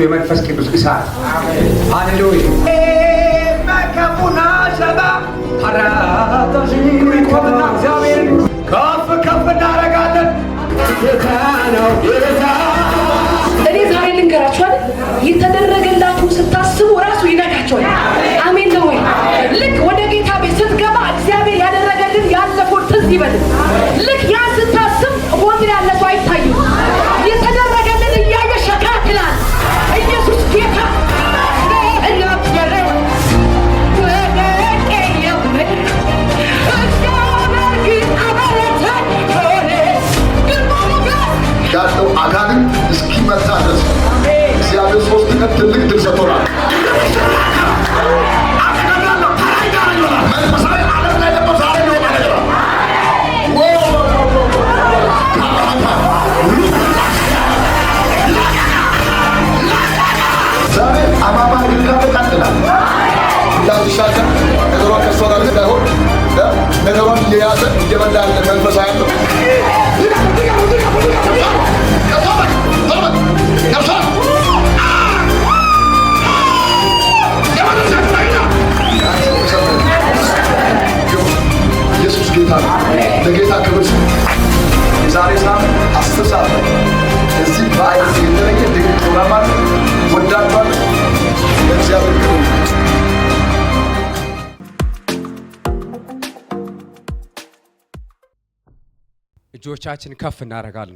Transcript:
ያለባችሁ የመንፈስ ቅዱስ እሳት ሃሌሉያ መከቡና ሰባ አራታሽ ይቆምና እግዚአብሔር ከፍ ከፍ እናደርጋለን። ጌታ ነው ጌታ። እኔ ዛሬ ልንገራችሁ አይደል የተደረገላችሁ ስታስቡ ራሱ ይነካቸዋል። አሜን ነው ወይ? ልክ ወደ ጌታ ቤት ስትገባ እግዚአብሔር ያደረገልን ያለፈው ትዝ ይበል። ልክ ያ ስታስብ ሞት ያለ ሰው አይታይም። የተደረገልን እያየ ሸካት ይላል። ኢየሱስ ጌታ ያለው አጋንንት እስኪመታ ድረስ እግዚአብሔር 3 ቀን ትልቅ ድል ሰጥቶናል። መንፈሳዊ ዓለም ላይ ደግሞ ዛሬ ነው ማለት ነው። ዛሬ አማማ ግልጋሎት ይቀጥላል። እንዳትሻገር ነገሯን ከእሷ ጋር እንዳይሆን ነገሯን እየያዘ እየበላ ያለ መንፈሳዊ ነው። ኢየሱስ ጌታ ነው። ለጌታ ክብር የዛሬ ሳምንት 10 ሰዓት እዚህ በአይነት የተለየ ድንቅ ፕሮግራም አለ። ወዳድባል ለእግዚአብሔር ክብር እጆቻችን ከፍ እናደርጋለን።